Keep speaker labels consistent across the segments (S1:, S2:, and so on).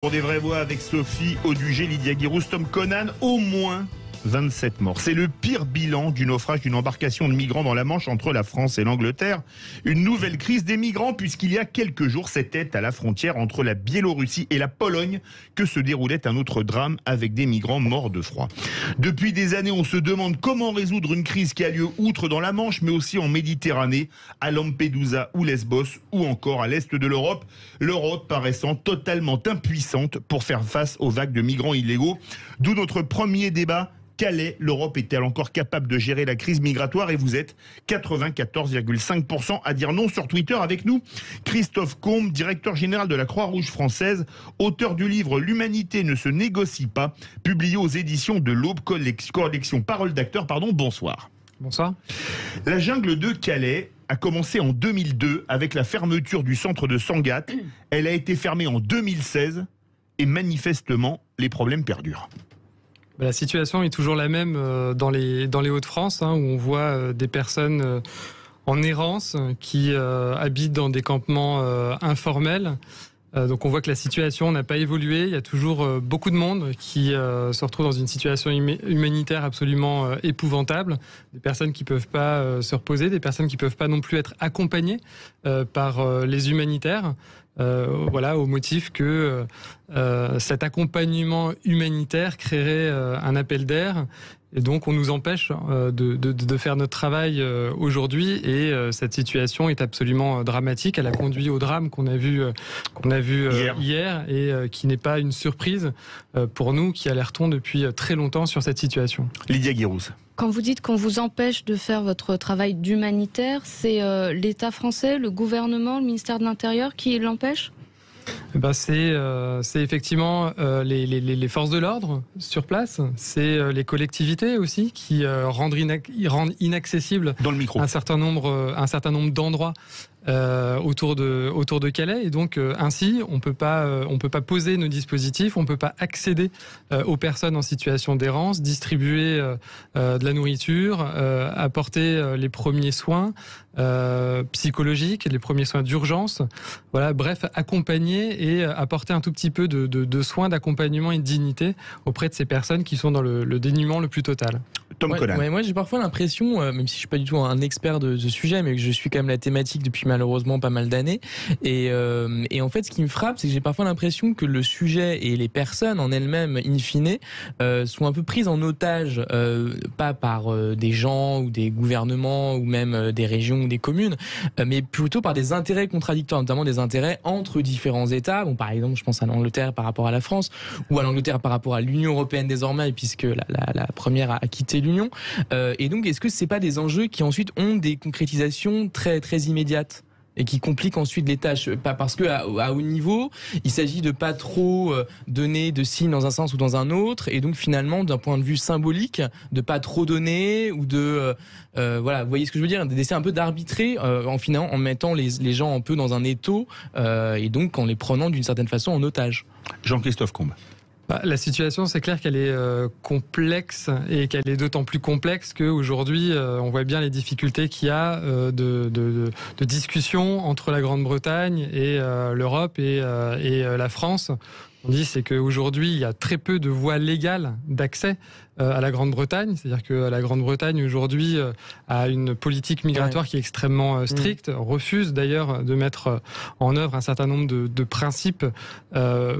S1: Pour des vraies voix avec Sophie Audugé, Lydia Guirousse, Tom Conan, au moins 27 morts. C'est le pire bilan du naufrage d'une embarcation de migrants dans la Manche entre la France et l'Angleterre. Une nouvelle crise des migrants puisqu'il y a quelques jours, c'était à la frontière entre la Biélorussie et la Pologne que se déroulait un autre drame avec des migrants morts de froid. Depuis des années, on se demande comment résoudre une crise qui a lieu outre dans la Manche, mais aussi en Méditerranée, à Lampedusa ou Lesbos, ou encore à l'est de l'Europe. L'Europe paraissant totalement impuissante pour faire face aux vagues de migrants illégaux. D'où notre premier débat. L'Europe est-elle encore capable de gérer la crise migratoire? Et vous êtes 94,5% à dire non sur Twitter. Avec nous, Christophe Combe, directeur général de la Croix-Rouge française, auteur du livre « L'humanité ne se négocie pas », publié aux éditions de l'Aube, collection Paroles d'acteurs. Bonsoir.
S2: Bonsoir.
S1: La jungle de Calais a commencé en 2002 avec la fermeture du centre de Sangatte. Elle a été fermée en 2016 et manifestement, les problèmes perdurent.
S2: La situation est toujours la même dans les Hauts-de-France, où on voit des personnes en errance qui habitent dans des campements informels. Donc on voit que la situation n'a pas évolué. Il y a toujours beaucoup de monde qui se retrouve dans une situation humanitaire absolument épouvantable. Des personnes qui ne peuvent pas se reposer, des personnes qui ne peuvent pas non plus être accompagnées par les humanitaires. Au motif que cet accompagnement humanitaire créerait un appel d'air. Et donc, on nous empêche de faire notre travail aujourd'hui. Et cette situation est absolument dramatique. Elle a conduit au drame qu'on a vu hier et qui n'est pas une surprise pour nous qui alertons depuis très longtemps sur cette situation.
S1: Lydia Guirousse.
S3: Quand vous dites qu'on vous empêche de faire votre travail d'humanitaire, c'est l'État français, le gouvernement, le ministère de l'Intérieur qui l'empêche ?
S2: C'est effectivement les forces de l'ordre sur place, c'est les collectivités aussi qui rendent inaccessible
S1: dans le micro
S2: un certain nombre d'endroits autour de Calais, et donc ainsi on peut pas poser nos dispositifs, on peut pas accéder aux personnes en situation d'errance, distribuer de la nourriture, apporter les premiers soins psychologiques, les premiers soins d'urgence, bref, accompagner et apporter un tout petit peu de soins, d'accompagnement et de dignité auprès de ces personnes qui sont dans le dénuement le plus total.
S1: Tom Conan.
S4: Moi j'ai parfois l'impression, même si je suis pas du tout un expert de ce sujet, mais que je suis quand même la thématique depuis malheureusement pas mal d'années. Et en fait, ce qui me frappe, c'est que j'ai parfois l'impression que le sujet et les personnes en elles-mêmes, in fine, sont un peu prises en otage, pas par des gens ou des gouvernements ou même des régions ou des communes, mais plutôt par des intérêts contradictoires, notamment des intérêts entre différents États. Bon, par exemple, je pense à l'Angleterre par rapport à la France, ou à l'Angleterre par rapport à l'Union européenne désormais, puisque la première a quitté l'Union. Et donc, est-ce que c'est pas des enjeux qui ensuite ont des concrétisations très très immédiates et qui compliquent ensuite les tâches? Pas parce que à haut niveau, il s'agit de pas trop donner de signes dans un sens ou dans un autre, et donc finalement, d'un point de vue symbolique, de pas trop donner ou de vous voyez ce que je veux dire, d'essayer un peu d'arbitrer en mettant les gens un peu dans un étau et donc en les prenant d'une certaine façon en otage.
S1: Jean-Christophe Combe.
S2: La situation, c'est clair qu'elle est complexe, et qu'elle est d'autant plus complexe qu'aujourd'hui, on voit bien les difficultés qu'il y a de discussion entre la Grande-Bretagne et l'Europe et la France. On dit c'est qu'aujourd'hui, il y a très peu de voies légales d'accès à la Grande-Bretagne. C'est-à-dire que la Grande-Bretagne, aujourd'hui, a une politique migratoire qui est extrêmement stricte, refuse d'ailleurs de mettre en œuvre un certain nombre de principes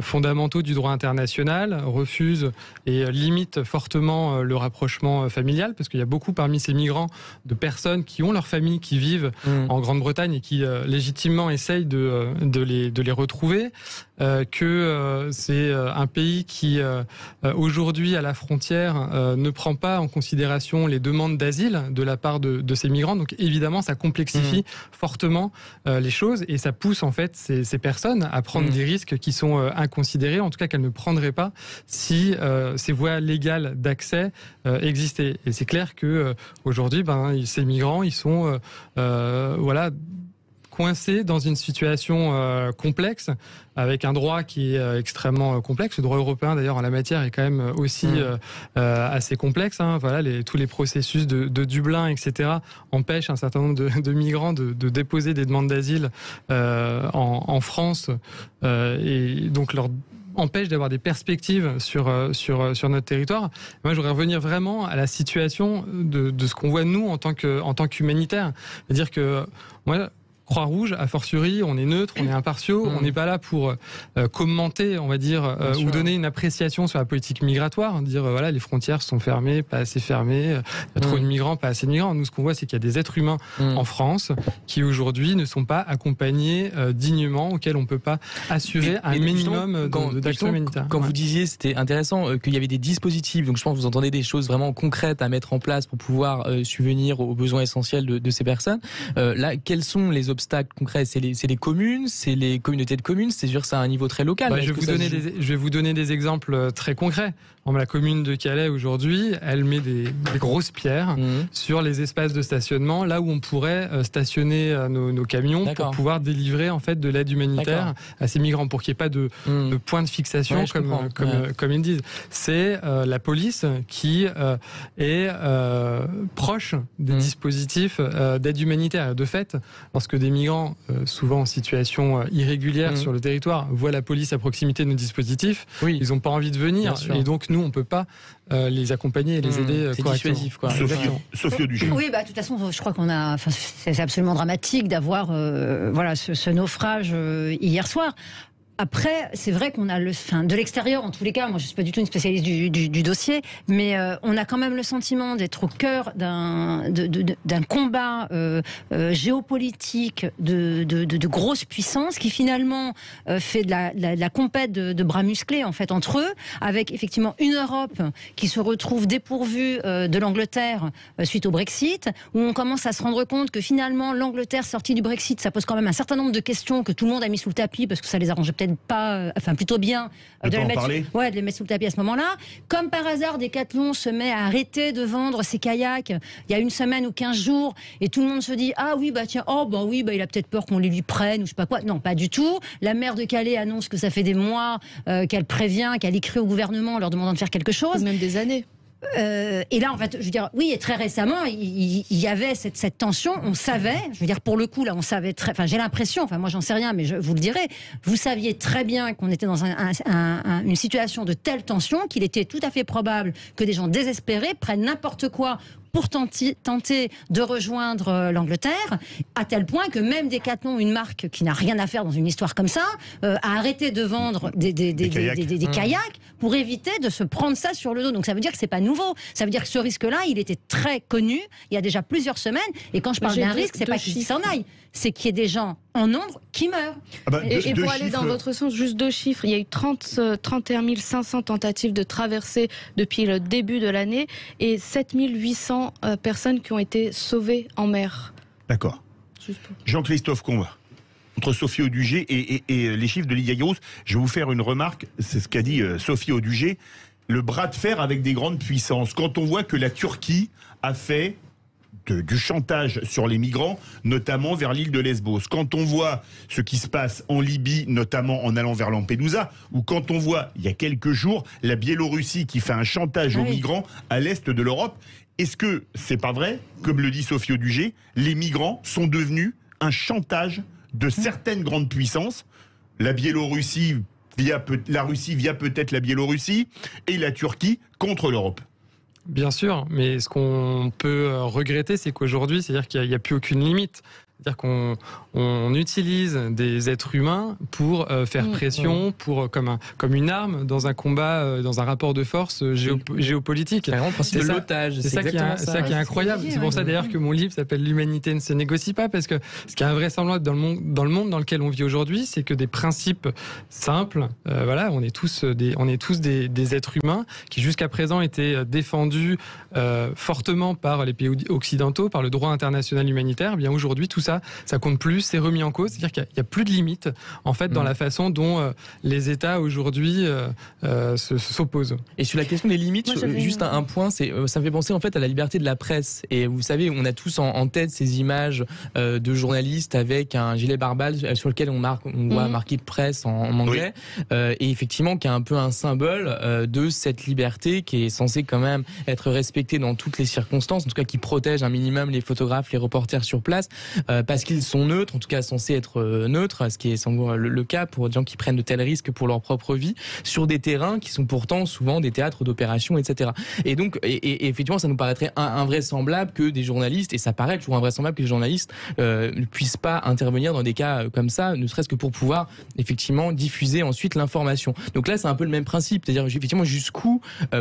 S2: fondamentaux du droit international, refuse et limite fortement le rapprochement familial, parce qu'il y a beaucoup parmi ces migrants de personnes qui ont leur famille, qui vivent en Grande-Bretagne et qui légitimement essayent de les retrouver. C'est un pays qui, aujourd'hui, à la frontière, ne prend pas en considération les demandes d'asile de la part de ces migrants. Donc, évidemment, ça complexifie fortement les choses, et ça pousse, en fait, ces personnes à prendre des risques qui sont inconsidérés, en tout cas qu'elles ne prendraient pas si ces voies légales d'accès existaient. Et c'est clair que aujourd'hui, ces migrants, ils sont coincés dans une situation complexe, avec un droit qui est extrêmement complexe. Le droit européen, d'ailleurs, en la matière, est quand même aussi assez complexe. Tous les processus de Dublin, etc., empêchent un certain nombre de migrants de déposer des demandes d'asile en France, et donc leur empêche d'avoir des perspectives sur notre territoire. Moi, je voudrais revenir vraiment à la situation de ce qu'on voit nous en tant qu'humanitaire. C'est-à-dire que moi, Croix-Rouge, a fortiori, on est neutre, on est impartiaux, on n'est pas là pour commenter, on va dire, ou donner une appréciation sur la politique migratoire, dire voilà, les frontières sont fermées, pas assez fermées, il y a trop de migrants, pas assez de migrants. Nous, ce qu'on voit, c'est qu'il y a des êtres humains en France qui aujourd'hui ne sont pas accompagnés dignement, auxquels on ne peut pas assurer un minimum d'action humanitaire.
S4: Quand vous disiez, c'était intéressant, qu'il y avait des dispositifs, donc je pense que vous entendez des choses vraiment concrètes à mettre en place pour pouvoir subvenir aux besoins essentiels de ces personnes. Là, quels sont les obstacles concrets? C'est les communes, c'est les communautés de communes, c'est sûr que c'est à un niveau très local.
S2: Je vais vous donner des exemples très concrets. La commune de Calais aujourd'hui, elle met des grosses pierres sur les espaces de stationnement, là où on pourrait stationner nos camions pour pouvoir délivrer en fait de l'aide humanitaire à ces migrants, pour qu'il n'y ait pas de point de fixation comme ils disent. C'est la police qui est proche des dispositifs d'aide humanitaire. De fait, lorsque des migrants, souvent en situation irrégulière sur le territoire, voient la police à proximité de nos dispositifs, ils n'ont pas envie de venir, et donc nous on ne peut pas les accompagner et les aider correctement.
S4: Dissuasif, quoi.
S1: Sophie Audugé.
S5: Oui, de toute façon, je crois c'est absolument dramatique d'avoir ce naufrage hier soir. Après, c'est vrai qu'on a de l'extérieur, en tous les cas, moi je suis pas du tout une spécialiste du dossier, mais on a quand même le sentiment d'être au cœur d'un combat géopolitique de grosses puissances qui finalement fait de la compète de bras musclés en fait entre eux, avec effectivement une Europe qui se retrouve dépourvue de l'Angleterre suite au Brexit, où on commence à se rendre compte que finalement l'Angleterre sortie du Brexit, ça pose quand même un certain nombre de questions que tout le monde a mis sous le tapis parce que ça les arrangeait peut-être pas, plutôt bien de les mettre sous le tapis à ce moment-là. Comme par hasard, Decathlon se met à arrêter de vendre ses kayaks il y a une semaine ou 15 jours, et tout le monde se dit ah oui tiens, il a peut-être peur qu'on les lui prenne ou je sais pas quoi. Non, pas du tout. La maire de Calais annonce que ça fait des mois qu'elle prévient, qu'elle écrit au gouvernement en leur demandant de faire quelque chose.
S3: Même des années.
S5: Et là, en fait, je veux dire, oui, et très récemment, il y avait cette tension. On savait, je veux dire, pour le coup, là, on savait j'ai l'impression, moi, j'en sais rien, mais je vous le dirai. Vous saviez très bien qu'on était dans une situation de telle tension qu'il était tout à fait probable que des gens désespérés prennent n'importe quoi pour tenter de rejoindre l'Angleterre, à tel point que même Decathlon, une marque qui n'a rien à faire dans une histoire comme ça, a arrêté de vendre des kayaks pour éviter de se prendre ça sur le dos. Donc ça veut dire que c'est pas nouveau. Ça veut dire que ce risque-là, il était très connu il y a déjà plusieurs semaines. Et quand je parle d'un risque, c'est pas qu'il s'en aille, c'est qu'il y ait des gens en nombre qui meurent.
S3: Et pour aller dans votre sens, juste 2 chiffres. Il y a eu 31 500 tentatives de traversée depuis le début de l'année et 7 800 personnes qui ont été sauvées en mer.
S1: D'accord. Jean-Christophe Combe, entre Sophie Audugé et les chiffres de Lydia Guirous, je vais vous faire une remarque, c'est ce qu'a dit Sophie Audugé, le bras de fer avec des grandes puissances. Quand on voit que la Turquie a fait du chantage sur les migrants, notamment vers l'île de Lesbos. Quand on voit ce qui se passe en Libye, notamment en allant vers Lampedusa, ou quand on voit, il y a quelques jours, la Biélorussie qui fait un chantage aux migrants à l'est de l'Europe, est-ce que c'est pas vrai, comme le dit Sophie Audugé, les migrants sont devenus un chantage de certaines grandes puissances, la Biélorussie la Russie via peut-être la Biélorussie, et la Turquie contre l'Europe?
S2: Bien sûr, mais ce qu'on peut regretter, c'est qu'aujourd'hui, c'est-à-dire qu'il n'y a plus aucune limite. C'est-à-dire qu'on utilise des êtres humains pour faire pression, comme une arme dans un combat, dans un rapport de force géopolitique.
S4: C'est l'otage.
S2: C'est ça qui est incroyable. C'est pour ça d'ailleurs que mon livre s'appelle «L'humanité ne se négocie pas», parce que ce qui est invraisemblable dans le monde dans lequel on vit aujourd'hui, c'est que des principes simples, on est tous des êtres humains qui jusqu'à présent étaient défendus fortement par les pays occidentaux, par le droit international humanitaire. Bien aujourd'hui, tout ça compte plus, c'est remis en cause. C'est-à-dire qu'il n'y a plus de limite, en fait, dans la façon dont les États aujourd'hui s'opposent.
S4: Et sur la question des limites, juste un point, ça me fait penser en fait à la liberté de la presse. Et vous savez, on a tous en tête ces images de journalistes avec un gilet pare-balles sur lequel on voit marqué presse en anglais, et effectivement qui est un peu un symbole de cette liberté qui est censée quand même être respectée dans toutes les circonstances, en tout cas qui protège un minimum les photographes, les reporters sur place. parce qu'ils sont neutres, en tout cas censés être neutres, ce qui est sans doute le cas pour des gens qui prennent de tels risques pour leur propre vie, sur des terrains qui sont pourtant souvent des théâtres d'opérations, etc. Et donc, et effectivement, ça nous paraîtrait invraisemblable que des journalistes, et ça paraît toujours invraisemblable que les journalistes ne puissent pas intervenir dans des cas comme ça, ne serait-ce que pour pouvoir effectivement diffuser ensuite l'information. Donc là, c'est un peu le même principe, c'est-à-dire effectivement jusqu'où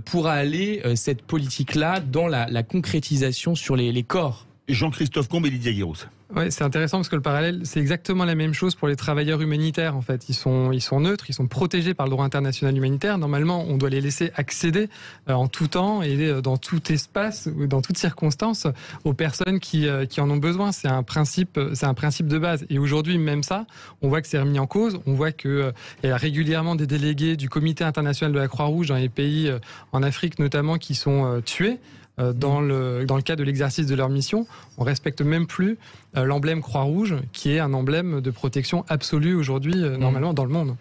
S4: pourra aller cette politique-là dans la concrétisation sur les corps.
S1: Jean-Christophe Combe et Lydia Guirousse.
S2: Ouais, c'est intéressant parce que le parallèle, c'est exactement la même chose pour les travailleurs humanitaires. En fait, ils sont neutres, ils sont protégés par le droit international humanitaire. Normalement, on doit les laisser accéder en tout temps et dans tout espace ou dans toutes circonstances aux personnes qui en ont besoin. C'est un principe de base. Et aujourd'hui, même ça, on voit que c'est remis en cause. On voit que il y a régulièrement des délégués du Comité international de la Croix-Rouge dans les pays en Afrique notamment qui sont tués. Dans le cadre de l'exercice de leur mission, on respecte même plus l'emblème Croix-Rouge, qui est un emblème de protection absolue aujourd'hui, normalement, dans le monde.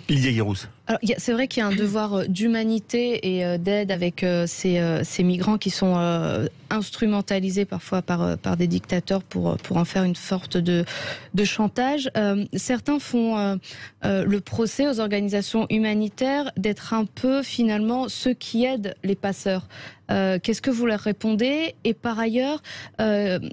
S1: Lydia Guirousse.
S3: Alors, c'est vrai qu'il y a un devoir d'humanité et d'aide avec ces migrants qui sont instrumentalisés parfois par des dictateurs pour en faire une sorte de chantage. Certains font le procès aux organisations humanitaires d'être un peu finalement ceux qui aident les passeurs. Qu'est-ce que vous leur répondez? Et par ailleurs,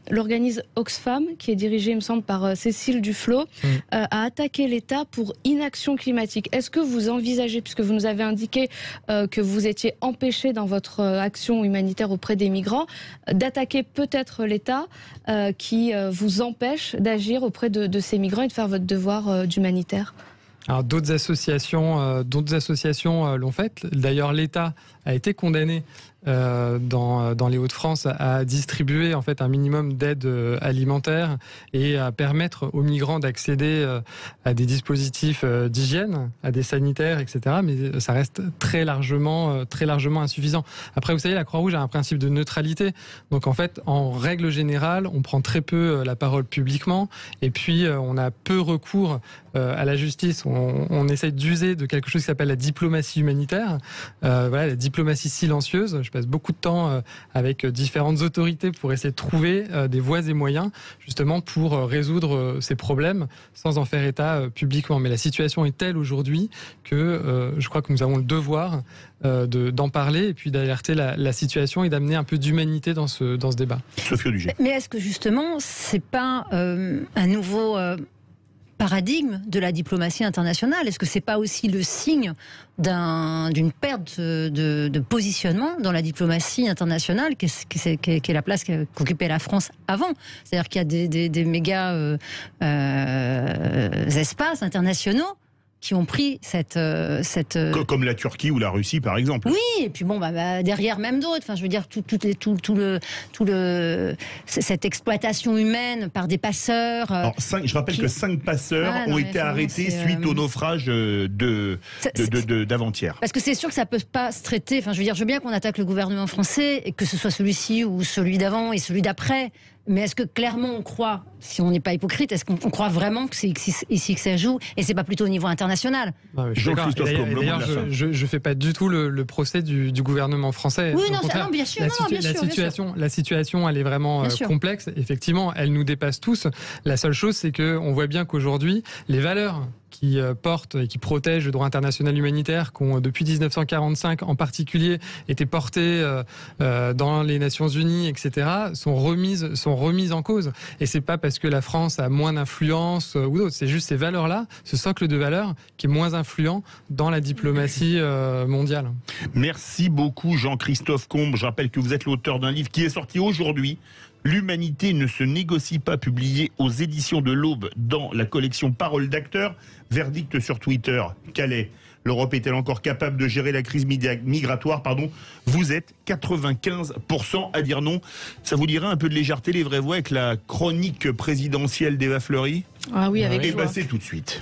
S3: l'organisme Oxfam, qui est dirigé, il me semble, par Cécile Duflot, a attaqué l'État pour inaction climatique. Est-ce que vous envisagez, puisque vous nous avez indiqué que vous étiez empêché dans votre action humanitaire auprès des migrants, d'attaquer peut-être l'État qui vous empêche d'agir auprès de ces migrants et de faire votre devoir d'humanitaire?
S2: Alors d'autres associations l'ont fait. D'ailleurs, l'État a été condamné dans les Hauts-de-France à distribuer en fait un minimum d'aide alimentaire et à permettre aux migrants d'accéder à des dispositifs d'hygiène, à des sanitaires, etc. Mais ça reste très largement insuffisant. Après, vous savez, la Croix-Rouge a un principe de neutralité. Donc en fait, en règle générale, on prend très peu la parole publiquement et puis on a peu recours à la justice. On essaye d'user de quelque chose qui s'appelle la diplomatie humanitaire, voilà, la diplomatie silencieuse. Je passe beaucoup de temps avec différentes autorités pour essayer de trouver des voies et moyens justement pour résoudre ces problèmes sans en faire état publiquement. Mais la situation est telle aujourd'hui que je crois que nous avons le devoir d'en parler et puis d'alerter la situation et d'amener un peu d'humanité dans ce débat.
S1: Sophie Audugé.
S5: Mais est-ce que justement, c'est pas un nouveau paradigme de la diplomatie internationale? Est-ce que c'est pas aussi le signe d'une perte de positionnement dans la diplomatie internationale, qui est la place qu'occupait la France avant? C'est-à-dire qu'il y a des méga espaces internationaux qui ont pris cette...
S1: Comme la Turquie ou la Russie, par exemple.
S5: Oui, et puis bon, derrière même d'autres. Enfin, je veux dire, cette exploitation humaine par des passeurs.
S1: Alors, je rappelle que 5 passeurs ont été arrêtés suite au naufrage d'avant-hier.
S5: Parce que c'est sûr que ça peut pas se traiter. Enfin, je veux dire, je veux bien qu'on attaque le gouvernement français, et que ce soit celui-ci ou celui d'avant et celui d'après. Mais est-ce que clairement on croit, si on n'est pas hypocrite, est-ce qu'on croit vraiment que c'est ici que ça joue et c'est pas plutôt au niveau international?
S1: Jean-Christophe Combe,
S2: d'ailleurs, je fais pas du tout le procès du gouvernement français.
S5: Oui, non, bien sûr.
S2: La situation, elle est vraiment complexe. Effectivement, elle nous dépasse tous. La seule chose, c'est que on voit bien qu'aujourd'hui, les valeurs qui portent et qui protègent le droit international humanitaire, qui ont depuis 1945 en particulier été portées dans les Nations Unies, etc., sont remises en cause. Et c'est pas parce que la France a moins d'influence ou d'autres, c'est juste ces valeurs-là, ce socle de valeurs qui est moins influent dans la diplomatie mondiale.
S1: Merci beaucoup Jean-Christophe Combe. Je rappelle que vous êtes l'auteur d'un livre qui est sorti aujourd'hui. L'humanité ne se négocie pas, publié aux éditions de l'Aube dans la collection Paroles d'acteurs. Verdict sur Twitter. Calais. L'Europe est-elle encore capable de gérer la crise migratoire? Vous êtes 95% à dire non. Ça vous dirait un peu de légèreté, les vraies voix, avec la chronique présidentielle d'Eva Fleury?
S3: Ah oui, avec joie.
S1: Et c'est tout de suite.